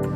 Hello,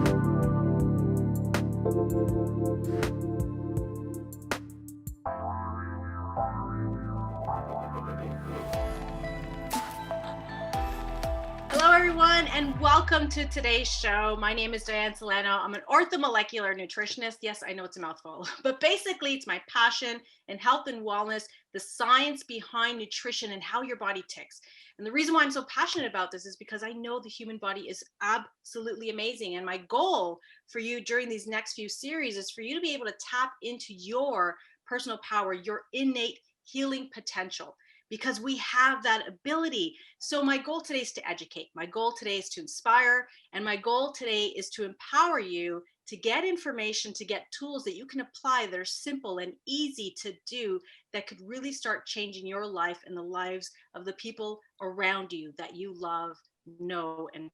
everyone, and welcome to today's show. My name is Dianne Solano. I'm an orthomolecular nutritionist. Yes, I know it's a mouthful, but basically it's my passion in health and wellness, the science behind nutrition and how your body ticks. And the reason why I'm so passionate about this is because I know the human body is absolutely amazing. And my goal for you during these next few series is for you to be able to tap into your personal power, your innate healing potential, because we have that ability. So my goal today is to educate. My goal today is to inspire. And my goal today is to empower you to get information, to get tools that you can apply that are simple and easy to do, that could really start changing your life and the lives of the people around you that you love, know, and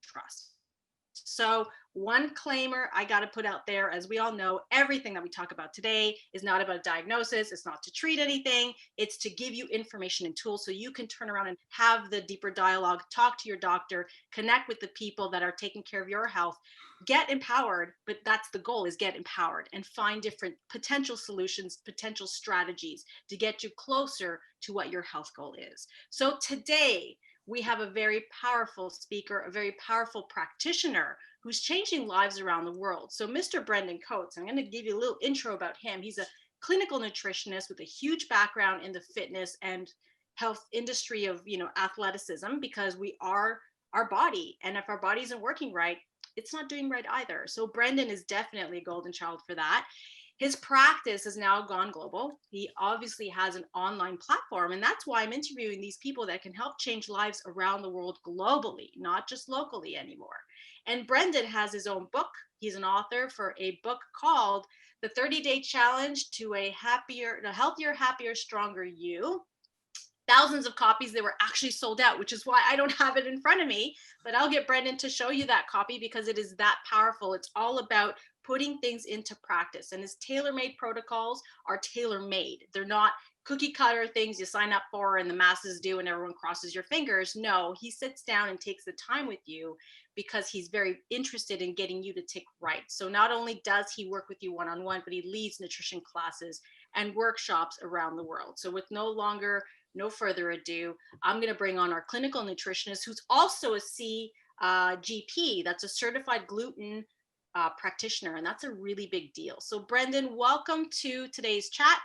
trust. So one claimer I got to put out there, as we all know, everything that we talk about today is not about diagnosis. It's not to treat anything. It's to give you information and tools so you can turn around and have the deeper dialogue, talk to your doctor, connect with the people that are taking care of your health, get empowered. But that's the goal, is get empowered and find different potential solutions, potential strategies to get you closer to what your health goal is. So today, we have a very powerful speaker, a very powerful practitioner who's changing lives around the world. So Mr. Brendan Coates, I'm going to give you a little intro about him. He's a clinical nutritionist with a huge background in the fitness and health industry of, athleticism, because we are our body. And if our body isn't working right, it's not doing right either. So Brendan is definitely a golden child for that. His practice has now gone global. He obviously has an online platform, and that's why I'm interviewing these people that can help change lives around the world globally, not just locally anymore. And Brendan has his own book. He's an author for a book called The 30-Day Challenge to a Healthier, Happier, Stronger You. Thousands of copies. They were actually sold out, which is why I don't have it in front of me, but I'll get Brendan to show you that copy because it is that powerful. It's all about putting things into practice, and his tailor-made protocols are tailor-made. They're not cookie cutter things you sign up for and the masses do and everyone crosses your fingers. No, he sits down and takes the time with you because he's very interested in getting you to tick right. So not only does he work with you one-on-one, but he leads nutrition classes and workshops around the world. So with no further ado, I'm going to bring on our clinical nutritionist, who's also a CGP, that's a certified gluten practitioner, and that's a really big deal. So Brendan, welcome to today's chat.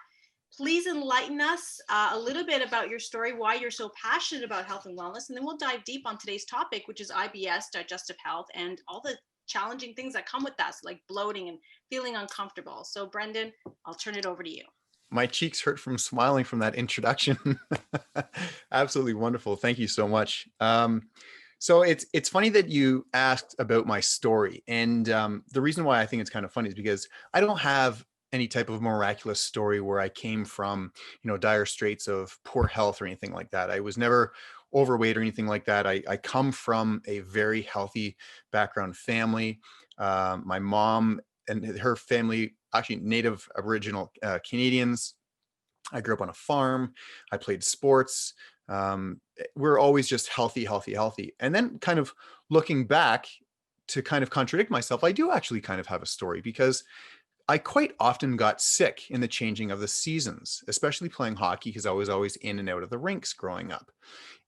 Please enlighten us a little bit about your story, why you're so passionate about health and wellness, and then we'll dive deep on today's topic, which is IBS, digestive health, and all the challenging things that come with that, like bloating and feeling uncomfortable. So Brendan, I'll turn it over to you. My cheeks hurt from smiling from that introduction. Absolutely wonderful. Thank you so much. So it's funny that you asked about my story. And the reason why I think it's kind of funny is because I don't have any type of miraculous story where I came from, dire straits of poor health or anything like that. I was never overweight or anything like that. I come from a very healthy background family. My mom and her family, actually native original Canadians. I grew up on a farm. I played sports. We're always just healthy, healthy, healthy. And then kind of looking back to kind of contradict myself, I do actually kind of have a story because I quite often got sick in the changing of the seasons, especially playing hockey because I was always in and out of the rinks growing up.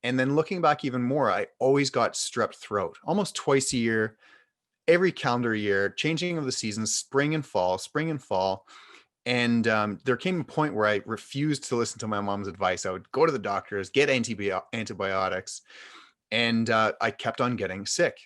And then looking back even more, I always got strep throat almost twice a year, every calendar year, changing of the seasons, spring and fall, spring and fall. And there came a point where I refused to listen to my mom's advice. I would go to the doctors, get antibiotics, and I kept on getting sick.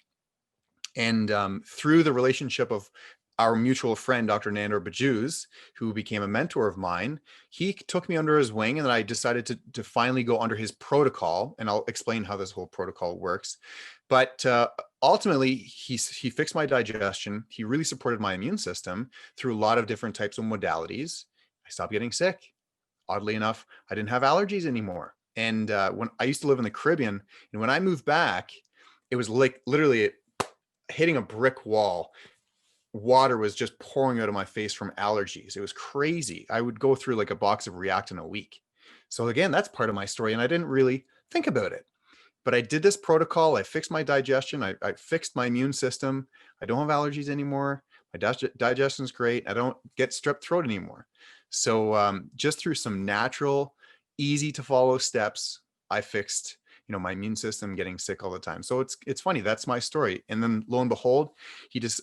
And through the relationship of our mutual friend, Dr. Nandor Bajuz, who became a mentor of mine, he took me under his wing, and then I decided to finally go under his protocol. And I'll explain how this whole protocol works. But ultimately, he fixed my digestion. He really supported my immune system through a lot of different types of modalities. I stopped getting sick. Oddly enough, I didn't have allergies anymore. And when I used to live in the Caribbean, and when I moved back, it was like literally hitting a brick wall. Water was just pouring out of my face from allergies. It was crazy. I would go through like a box of React in a week. So again, that's part of my story, and I didn't really think about it. But I did this protocol. I fixed my digestion. I fixed my immune system. I don't have allergies anymore. My digestion's great. I don't get strep throat anymore. So just through some natural, easy to follow steps, I fixed, my immune system getting sick all the time. So it's funny. That's my story. And then lo and behold,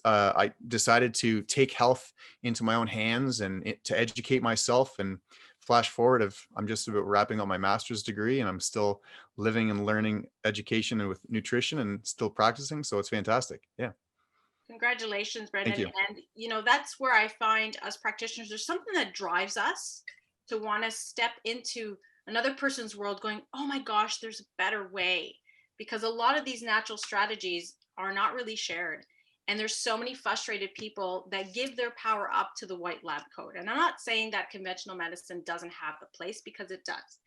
I decided to take health into my own hands and to educate myself. And flash forward, I'm just about wrapping up my master's degree, and I'm still living and learning education and with nutrition and still practicing. So it's fantastic. Yeah. Congratulations, Thank Brendan. you. And that's where I find us practitioners, there's something that drives us to want to step into another person's world going, oh my gosh, there's a better way. Because a lot of these natural strategies are not really shared. And there's so many frustrated people that give their power up to the white lab coat. And I'm not saying that conventional medicine doesn't have a place, because it does,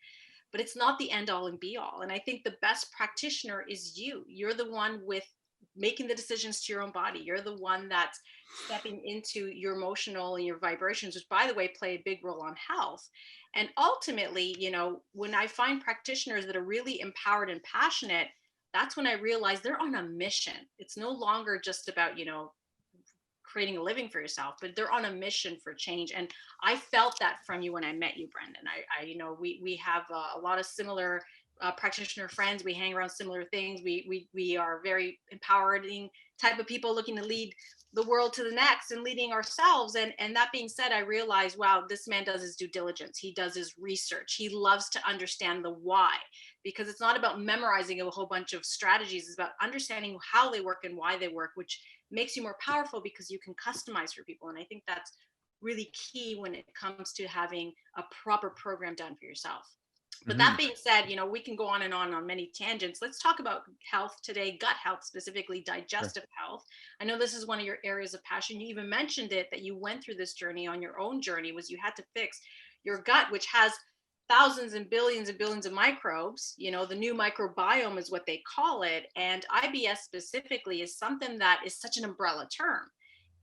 but it's not the end all and be all. And I think the best practitioner is you. You're the one with making the decisions to your own body. You're the one that's stepping into your emotional and your vibrations, which, by the way, play a big role on health. And ultimately, when I find practitioners that are really empowered and passionate, that's when I realize they're on a mission. It's no longer just about, creating a living for yourself, but they're on a mission for change. And I felt that from you when I met you, Brendan. We have a lot of similar practitioner friends. We hang around similar things. We are very empowering type of people looking to lead the world to the next and leading ourselves. And that being said, I realized, wow, this man does his due diligence. He does his research. He loves to understand the why, because it's not about memorizing a whole bunch of strategies. It's about understanding how they work and why they work, which makes you more powerful because you can customize for people. And I think that's really key when it comes to having a proper program done for yourself. But that being said, we can go on and on many tangents. Let's talk about health today, gut health, specifically Sure. digestive health. I know this is one of your areas of passion. You even mentioned it, that you went through this journey on your own journey, was you had to fix your gut, which has thousands and billions of microbes. The new microbiome is what they call it. And IBS specifically is something that is such an umbrella term.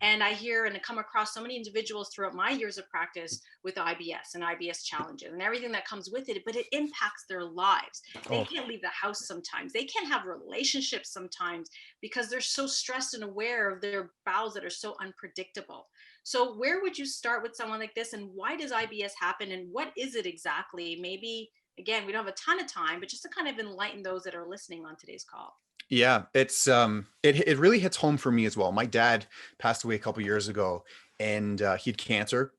And I hear and come across so many individuals throughout my years of practice with IBS and IBS challenges and everything that comes with it, but it impacts their lives. They Oh, can't leave the house sometimes. They can't have relationships sometimes because they're so stressed and aware of their bowels that are so unpredictable. So, where would you start with someone like this, and why does IBS happen, and what is it exactly? Maybe, again, we don't have a ton of time, but just to kind of enlighten those that are listening on today's call. yeah. It really hits home for me as well. My dad passed away a couple years ago, and he had cancer.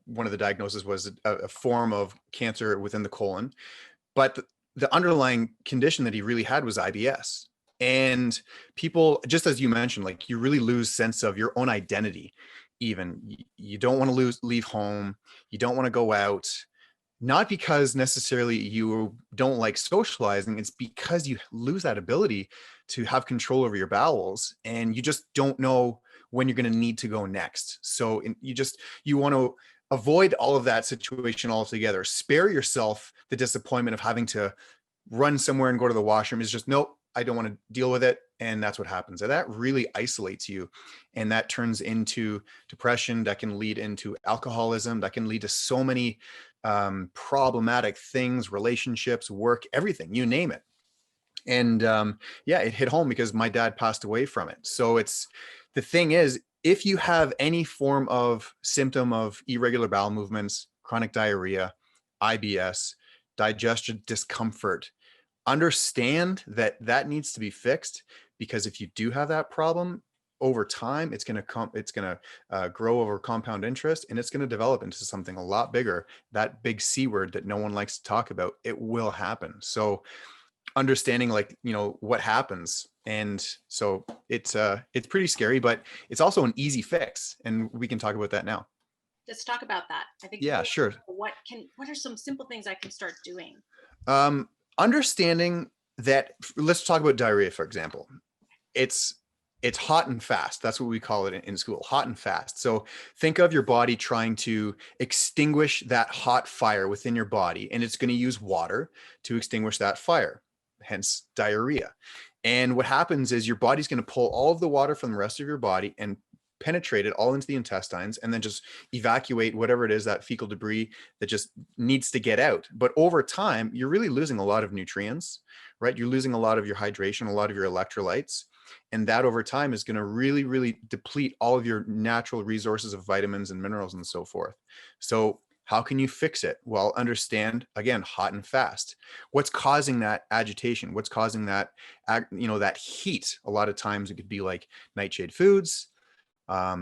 One of the diagnoses was a form of cancer within the colon, but the underlying condition that he really had was IBS. And people, just as you mentioned, like, you really lose sense of your own identity. Even you don't want to leave home. You don't want to go out. Not because necessarily you don't like socializing, it's because you lose that ability to have control over your bowels, and you just don't know when you're going to need to go next. So you want to avoid all of that situation altogether. Spare yourself the disappointment of having to run somewhere and go to the washroom. Is just, nope, I don't want to deal with it. And that's what happens. And that really isolates you. And that turns into depression. That can lead into alcoholism. That can lead to so many problematic things, relationships, work, everything, you name it. And yeah, it hit home because my dad passed away from it. So the thing is, if you have any form of symptom of irregular bowel movements, chronic diarrhea, IBS, digestion discomfort, understand that needs to be fixed, because if you do have that problem, over time, it's going to grow over compound interest, and it's going to develop into something a lot bigger. That big C word that no one likes to talk about, it will happen. So understanding, like, what happens. And so it's pretty scary, but it's also an easy fix. And we can talk about that now. Let's talk about that. I think Yeah, people, sure. what are some simple things I can start doing? Understanding that, let's talk about diarrhea, for example. It's hot and fast. That's what we call it in school, hot and fast. So think of your body trying to extinguish that hot fire within your body, and it's going to use water to extinguish that fire, hence diarrhea. And what happens is your body's going to pull all of the water from the rest of your body and penetrate it all into the intestines and then just evacuate whatever it is, that fecal debris that just needs to get out. But over time, you're really losing a lot of nutrients, right? You're losing a lot of your hydration, a lot of your electrolytes. And that over time is going to really, really deplete all of your natural resources of vitamins and minerals and so forth. So how can you fix it? Well, understand, again, hot and fast. What's causing that agitation? What's causing that, that heat? A lot of times it could be like nightshade foods,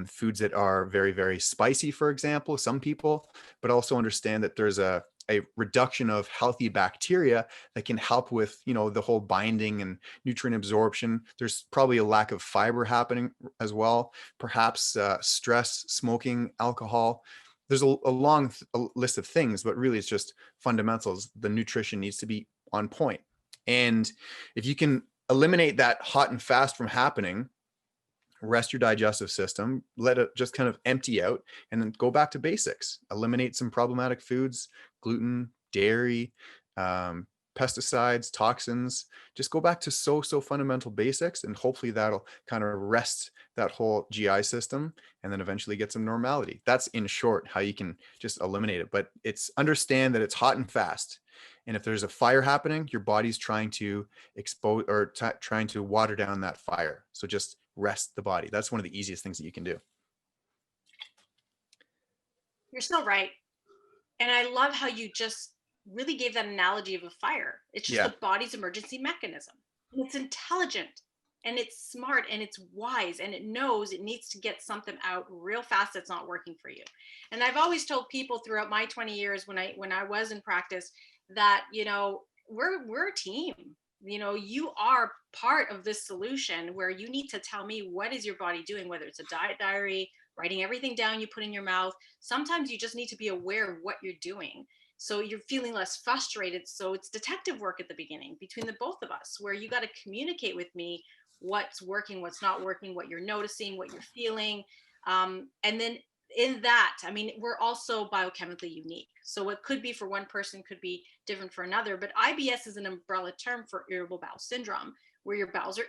foods that are very, very spicy, for example, some people, but also understand that there's a reduction of healthy bacteria that can help with, the whole binding and nutrient absorption. There's probably a lack of fiber happening as well, perhaps stress, smoking, alcohol. There's a long list of things, but really it's just fundamentals. The nutrition needs to be on point. And if you can eliminate that hot and fast from happening, rest your digestive system, let it just kind of empty out, and then go back to basics. Eliminate some problematic foods, gluten, dairy, pesticides, toxins. Just go back to so fundamental basics, and hopefully that'll kind of rest that whole GI system, and then eventually get some normality. That's in short how you can just eliminate it. But it's understand that it's hot and fast. And if there's a fire happening, your body's trying to expose or trying to water down that fire. So just rest the body. That's one of the easiest things that you can do. You're so right. And I love how you just really gave that analogy of a fire. It's just Yeah. the body's emergency mechanism. And it's intelligent and it's smart and it's wise and it knows it needs to get something out real fast that's not working for you. And I've always told people throughout my 20 years when I was in practice that, we're a team. You are part of this solution where you need to tell me what is your body doing, whether it's a diet diary, writing everything down you put in your mouth. Sometimes you just need to be aware of what you're doing, so you're feeling less frustrated. So it's detective work at the beginning between the both of us, where you got to communicate with me what's working, what's not working, what you're noticing, what you're feeling. And then in that, I mean, we're also biochemically unique. So what could be for one person could be different for another. But IBS is an umbrella term for irritable bowel syndrome, where your bowels are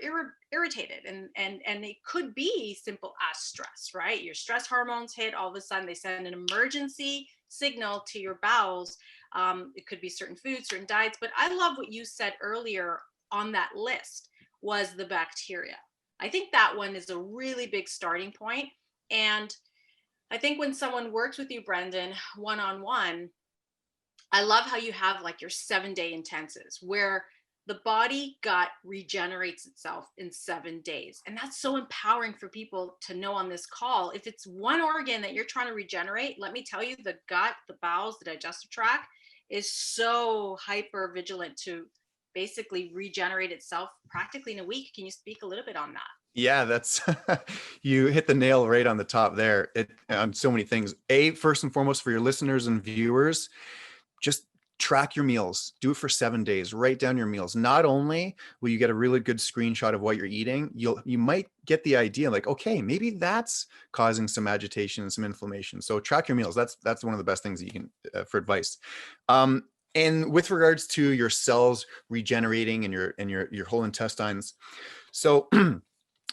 irritated, and it could be simple as stress, right? Your stress hormones hit, all of a sudden they send an emergency signal to your bowels. It could be certain foods, certain diets. But I love what you said earlier on that list was the bacteria. I think that one is a really big starting point. And I think when someone works with you, Brendan, one-on-one, I love how you have like your 7-day intensives where the body gut regenerates itself in 7 days. And that's so empowering for people to know on this call. If it's one organ that you're trying to regenerate, let me tell you, the gut, the bowels, the digestive tract is so hyper vigilant to basically regenerate itself practically in a week. Can you speak a little bit on that? Yeah, that's you hit the nail right on the top there. It on so many things. First and foremost, for your listeners and viewers, just track your meals. Do it for 7 days. Write down your meals. Not only will you get a really good screenshot of what you're eating, you might get the idea like, okay, maybe that's causing some agitation and some inflammation. So track your meals. That's one of the best things that you can for advice. And with regards to your cells regenerating and your whole intestines, so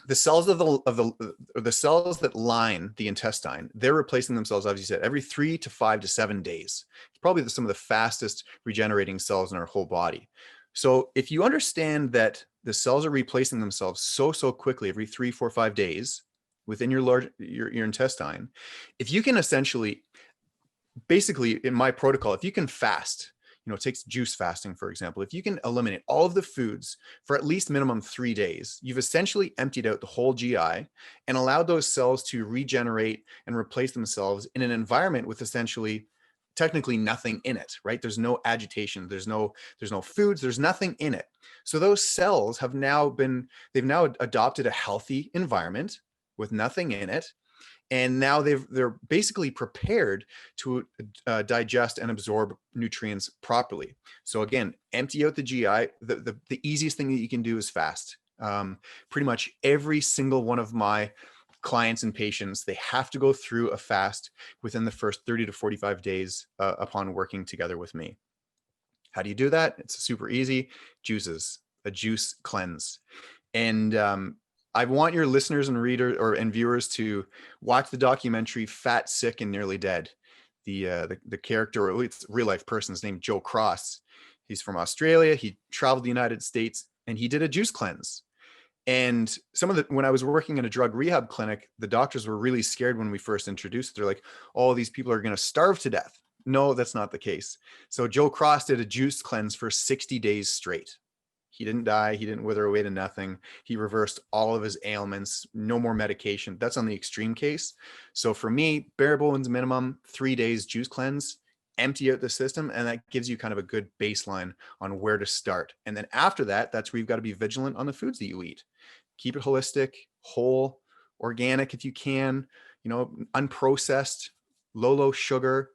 the cells the cells that line the intestine, they're replacing themselves, as you said, every 3 to 5 to 7 days. It's probably some of the fastest regenerating cells in our whole body. So if you understand that the cells are replacing themselves so quickly every 3, 4, 5 days within your intestine, if you can essentially, basically in my protocol, if you can fast, it takes juice fasting, for example. If you can eliminate all of the foods for at least minimum 3 days, you've essentially emptied out the whole GI and allowed those cells to regenerate and replace themselves in an environment with essentially technically nothing in it, right? There's no agitation, there's no foods, there's nothing in it. So those cells they've now adopted a healthy environment with nothing in it. And now they're basically prepared to digest and absorb nutrients properly. So again, empty out the GI. The easiest thing that you can do is fast. Pretty much every single one of my clients and patients, they have to go through a fast within the first 30 to 45 days upon working together with me. How do you do that? It's super easy. Juices, a juice cleanse. And I want your listeners and readers and viewers to watch the documentary Fat, Sick, and Nearly Dead. The character, or at least real life person, is named Joe Cross. He's from Australia. He traveled the United States and he did a juice cleanse. And when I was working in a drug rehab clinic, the doctors were really scared when we first introduced it. They're like, oh, these people are going to starve to death. No, that's not the case. So Joe Cross did a juice cleanse for 60 days straight. He didn't die. He didn't wither away to nothing. He reversed all of his ailments. No more medication. That's on the extreme case. So for me, bare bones minimum, 3 days juice cleanse, empty out the system, and that gives you kind of a good baseline on where to start. And then after that, that's where you've got to be vigilant on the foods that you eat. Keep it holistic, whole, organic if you can, unprocessed, low sugar,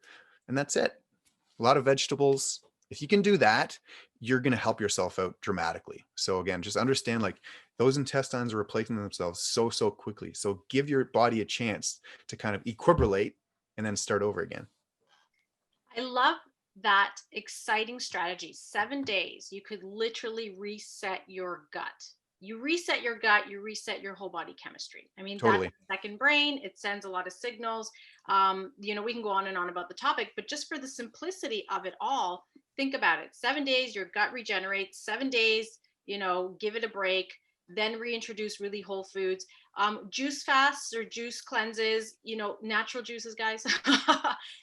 and that's it. A lot of vegetables. If you can do that, you're going to help yourself out dramatically. So again, just understand, like, those intestines are replacing themselves so quickly. So give your body a chance to kind of equilibrate and then start over again. I love that exciting strategy. 7 days, you could literally reset your gut. You reset your gut, you reset your whole body chemistry. I mean, Totally. that's a second brain. It sends a lot of signals. We can go on and on about the topic, but just for the simplicity of it all, think about it. 7 days, your gut regenerates. 7 days, give it a break. Then reintroduce really whole foods. Juice fasts or juice cleanses, natural juices, guys,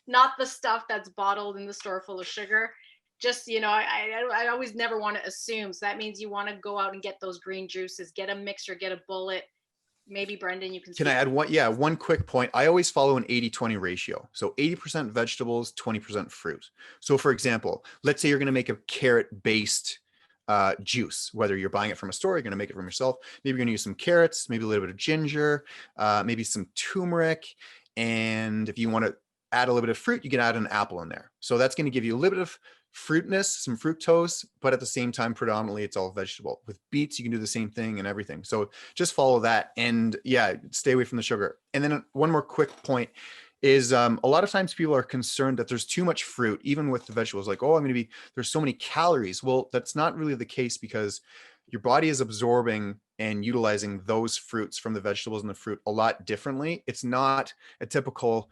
not the stuff that's bottled in the store full of sugar. Just, I always never want to assume. So that means you want to go out and get those green juices, get a mixer, get a bullet. Maybe Brendan, you can I add one? Yeah, one quick point. I always follow an 80-20 ratio. So 80% vegetables, 20% fruit. So for example, let's say you're going to make a carrot-based juice, whether you're buying it from a store, you're going to make it from yourself. Maybe you're going to use some carrots, maybe a little bit of ginger, maybe some turmeric. And if you want to add a little bit of fruit, you can add an apple in there. So that's going to give you a little bit of fruitness, some fructose, but at the same time, predominantly it's all vegetable. With beets, you can do the same thing and everything. So just follow that, and yeah, stay away from the sugar. And then one more quick point is a lot of times people are concerned that there's too much fruit, even with the vegetables, like, oh, there's so many calories. Well, that's not really the case, because your body is absorbing and utilizing those fruits from the vegetables and the fruit a lot differently. It's not a typical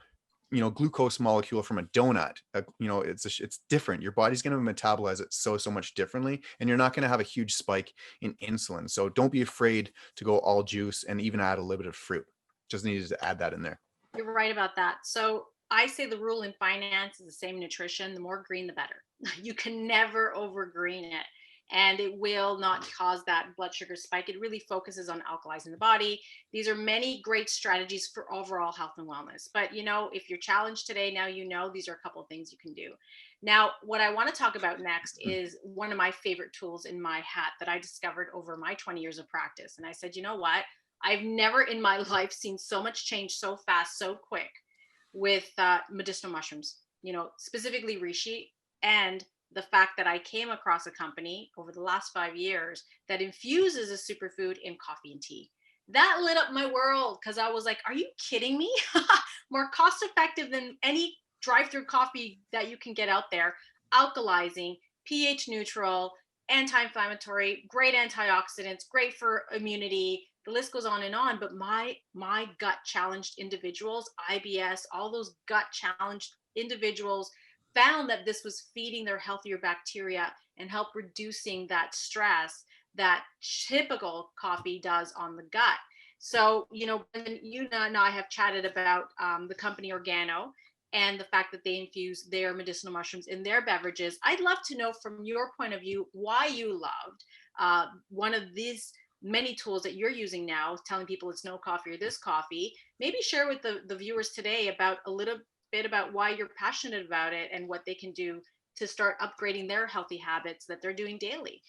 glucose molecule from a donut. It's different. Your body's going to metabolize it so much differently, and you're not going to have a huge spike in insulin. So don't be afraid to go all juice and even add a little bit of fruit. Just needed to add that in there. You're right about that. So I say the rule in finance is the same nutrition. The more green, the better. You can never overgreen it, and it will not cause that blood sugar spike. It really focuses on alkalizing the body. These are many great strategies for overall health and wellness. But if you're challenged today, now these are a couple of things you can do. Now, what I want to talk about next is one of my favorite tools in my hat that I discovered over my 20 years of practice. And I said, you know what? I've never in my life seen so much change so fast, so quick with medicinal mushrooms, specifically reishi, and the fact that I came across a company over the last 5 years that infuses a superfood in coffee and tea. That lit up my world, because I was like, are you kidding me? More cost effective than any drive-through coffee that you can get out there. Alkalizing, pH neutral, anti-inflammatory, great antioxidants, great for immunity. The list goes on and on. But my gut challenged individuals, IBS, all those gut challenged individuals found that this was feeding their healthier bacteria and help reducing that stress that typical coffee does on the gut. So, you and I have chatted about the company Organo and the fact that they infuse their medicinal mushrooms in their beverages. I'd love to know from your point of view why you loved one of these many tools that you're using now, telling people it's no coffee or this coffee. Maybe share with the viewers today about a little bit about why you're passionate about it and what they can do to start upgrading their healthy habits that they're doing daily.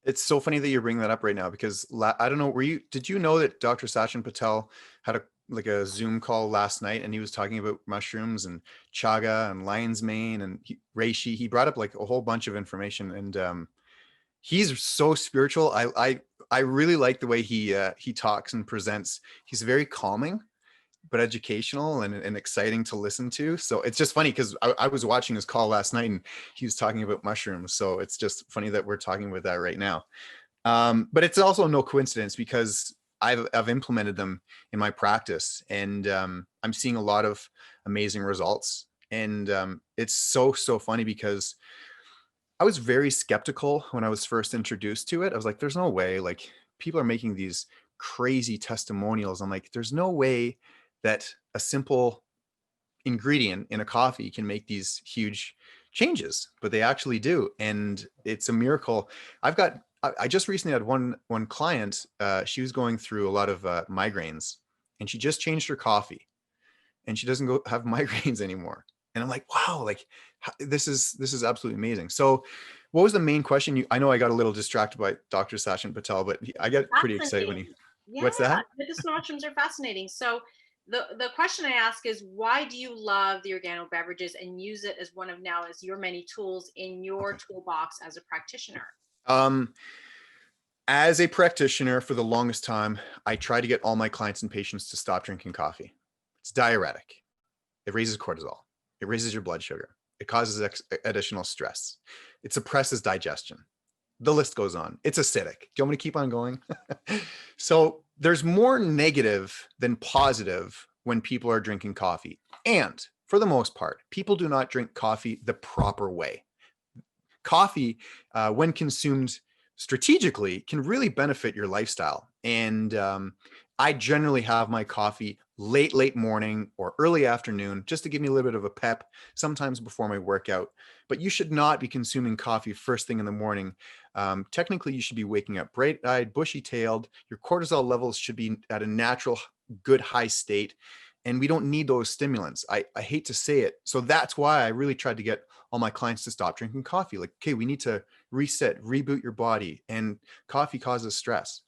It's so funny that you're bringing that up right now, because I don't know, did you know that Dr. Sachin Patel had a Zoom call last night, and he was talking about mushrooms and chaga and lion's mane and reishi. He brought up like a whole bunch of information, and he's so spiritual. I really like the way he talks and presents. He's very calming, but educational and exciting to listen to. So it's just funny, because I was watching his call last night and he was talking about mushrooms. So it's just funny that we're talking about that right now. But it's also no coincidence, because I've implemented them in my practice, and I'm seeing a lot of amazing results. And it's so funny because I was very skeptical when I was first introduced to it. I was like, there's no way, like, people are making these crazy testimonials. I'm like, there's no way that a simple ingredient in a coffee can make these huge changes, but they actually do. And it's a miracle. I just recently had one client, she was going through a lot of migraines, and she just changed her coffee, and she doesn't go have migraines anymore. And I'm like, wow, like, this is absolutely amazing. So what was the main question? I know I got a little distracted by Dr. Sachin Patel, but I get pretty excited when Fascinating. Yeah, what's that? medicinal mushrooms are fascinating. So the question I ask is, why do you love the organo beverages and use it as one of now as your many tools in your Okay. toolbox as a practitioner? Um, as a practitioner for the longest time, I try to get all my clients and patients to stop drinking coffee. It's diuretic. It raises cortisol. It raises your blood sugar. It causes additional stress. It suppresses digestion. The list goes on. It's acidic. Do you want me to keep on going? So there's more negative than positive when people are drinking coffee. And for the most part, people do not drink coffee the proper way. Coffee, when consumed strategically, can really benefit your lifestyle. And I generally have my coffee late morning or early afternoon, just to give me a little bit of a pep, sometimes before my workout. But you should not be consuming coffee first thing in the morning. Technically, you should be waking up bright-eyed, bushy-tailed. Your cortisol levels should be at a natural, good high state. And we don't need those stimulants. I hate to say it. So that's why I really tried to get all my clients to stop drinking coffee. Like, okay, we need to reset, reboot your body, and coffee causes stress.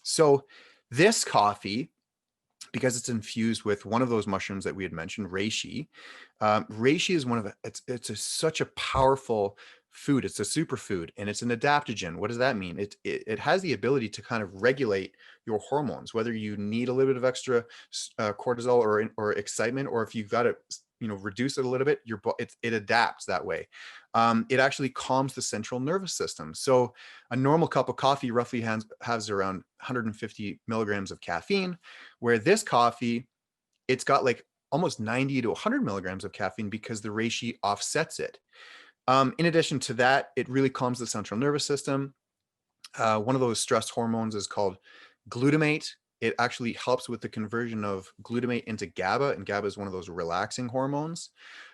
So this coffee, because it's infused with one of those mushrooms that we had mentioned, reishi. Reishi is one of the, such a powerful food. It's a superfood, and it's an adaptogen. What does that mean? It has the ability to kind of regulate your hormones, whether you need a little bit of extra cortisol or excitement, or if you've got to reduce it a little bit, it adapts that way. It actually calms the central nervous system. So a normal cup of coffee roughly has around 150 milligrams of caffeine, where this coffee, it's got like almost 90 to 100 milligrams of caffeine because the reishi offsets it. In addition to that, it really calms the central nervous system. One of those stress hormones is called glutamate. It actually helps with the conversion of glutamate into GABA, and GABA is one of those relaxing hormones.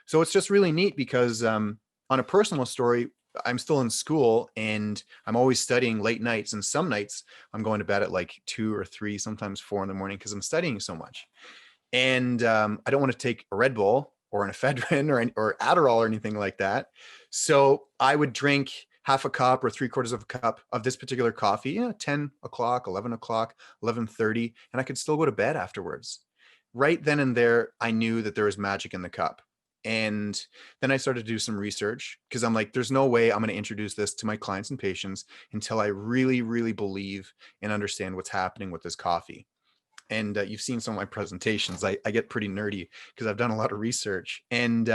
So it's just really neat because on a personal story, I'm still in school and I'm always studying late nights, and some nights I'm going to bed at like 2 or 3, sometimes 4 in the morning because I'm studying so much. And I don't want to take a Red Bull or an ephedrine or Adderall or anything like that. So I would drink half a cup or 3/4 of a cup of this particular coffee, 10 o'clock, 11 o'clock, 11:30, and I could still go to bed afterwards. Right then and there, I knew that there was magic in the cup. And then I started to do some research because I'm like, there's no way I'm going to introduce this to my clients and patients until I really, really believe and understand what's happening with this coffee. And you've seen some of my presentations. I get pretty nerdy because I've done a lot of research, and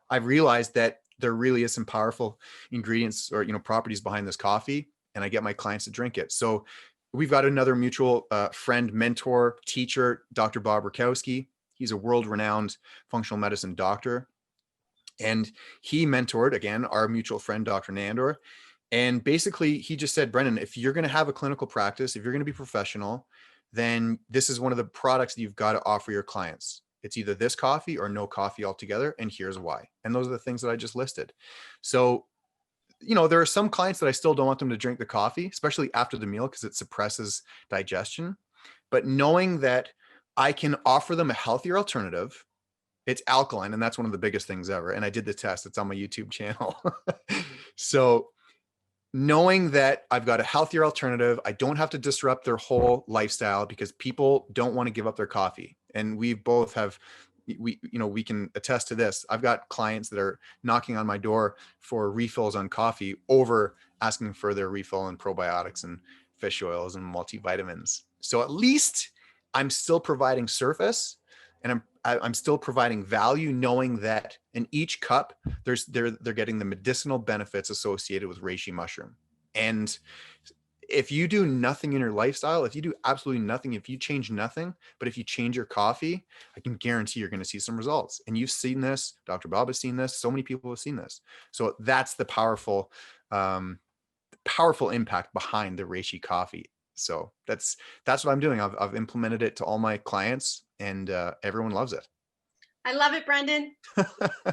I've realized that there really is some powerful ingredients or properties behind this coffee, and I get my clients to drink it. So we've got another mutual friend, mentor, teacher, Dr. Bob Rakowski. He's a world-renowned functional medicine doctor, and he mentored, again, our mutual friend, Dr. Nandor. And basically, he just said, Brennan, if you're going to have a clinical practice, if you're going to be professional, then this is one of the products that you've got to offer your clients. It's either this coffee or no coffee altogether, and here's why. And those are the things that I just listed. So, there are some clients that I still don't want them to drink the coffee, especially after the meal, because it suppresses digestion. But knowing that I can offer them a healthier alternative, it's alkaline, and that's one of the biggest things ever. And I did the test. It's on my YouTube channel. So knowing that I've got a healthier alternative, I don't have to disrupt their whole lifestyle because people don't want to give up their coffee. And we both have, we can attest to this. I've got clients that are knocking on my door for refills on coffee over asking for their refill on probiotics and fish oils and multivitamins. So at least I'm still providing surface, and I'm still providing value, knowing that in each cup they're getting the medicinal benefits associated with reishi mushroom. And if you do nothing in your lifestyle, if you do absolutely nothing, if you change nothing, but if you change your coffee, I can guarantee you're going to see some results. And you've seen this. Dr. Bob has seen this. So many people have seen this. So that's the powerful impact behind the reishi coffee. So that's what I'm doing. I've implemented it to all my clients, and everyone loves it. I love it, Brendan.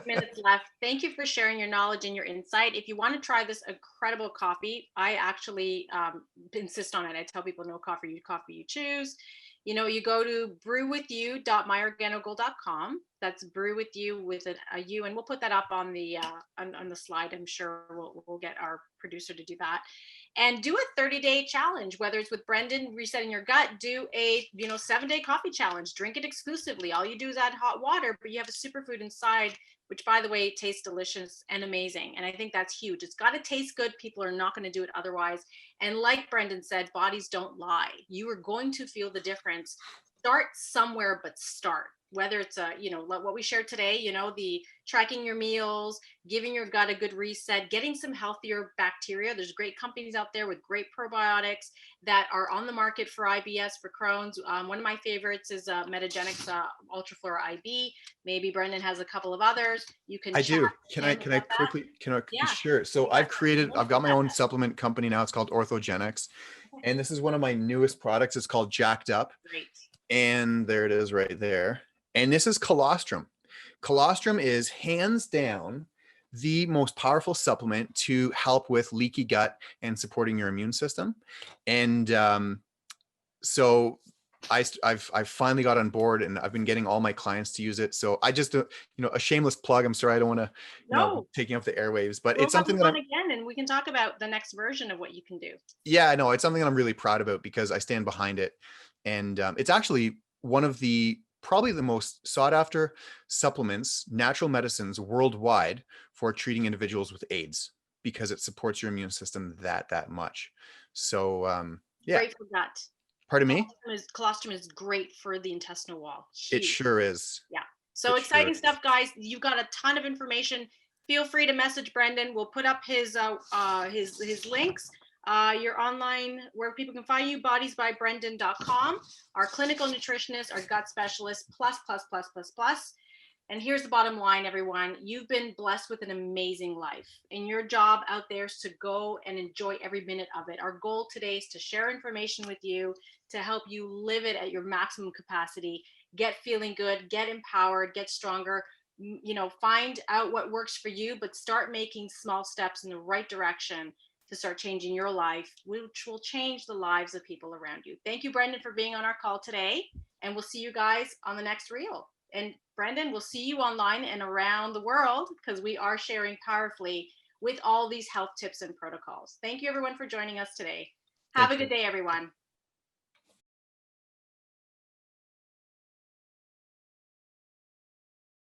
Minutes left. Thank you for sharing your knowledge and your insight. If you want to try this incredible coffee, I actually insist on it. I tell people no coffee you choose. You know, you go to brewwithyou.myorganical.com. That's brew with you with a U, and we'll put that up on the slide. I'm sure we'll get our producer to do that. And do a 30-day challenge, whether it's with Brendan resetting your gut. Do a 7-day coffee challenge. Drink it exclusively. All you do is add hot water, but you have a superfood inside, which, by the way, tastes delicious and amazing. And I think that's huge. It's got to taste good. People are not going to do it otherwise. And like Brendan said, bodies don't lie. You are going to feel the difference. Start somewhere, but start. Whether it's like what we shared today, the tracking your meals, giving your gut a good reset, getting some healthier bacteria. There's great companies out there with great probiotics that are on the market for IBS, for Crohn's. One of my favorites is Metagenics Ultraflora IB. Maybe Brendan has a couple of others. You can I chat do. with him Can I about that. quickly, Yeah. sure. So Yes. I've got my own supplement company now. It's called Orthogenics. And this is one of my newest products. It's called Jacked Up. Great. And there it is right there. And this is colostrum. Colostrum is hands down the most powerful supplement to help with leaky gut and supporting your immune system. And so I've finally got on board, and I've been getting all my clients to use it. So I just, a shameless plug. I'm sorry, I don't want to, taking off the airwaves, but We'll it's something that again, and we can talk about the next version of what you can do. Yeah, no, it's something that I'm really proud about because I stand behind it. And it's actually one of probably the most sought after supplements, natural medicines worldwide for treating individuals with AIDS, because it supports your immune system that much. So yeah. Great for gut. Pardon me? Colostrum is great for the intestinal wall. Huge. It sure is. Yeah. So exciting stuff, guys. You've got a ton of information. Feel free to message Brendan. We'll put up his links. Your online, where people can find you, bodiesbybrendan.com. Our clinical nutritionist, our gut specialist, plus. And here's the bottom line, everyone. You've been blessed with an amazing life, and your job out there is to go and enjoy every minute of it. Our goal today is to share information with you to help you live it at your maximum capacity, get feeling good, get empowered, get stronger, find out what works for you, but start making small steps in the right direction to start changing your life, which will change the lives of people around you. Thank you, Brendan, for being on our call today, and we'll see you guys on the next reel. And Brendan, we'll see you online and around the world, because we are sharing powerfully with all these health tips and protocols. Thank you, everyone, for joining us today. Have a good day, everyone.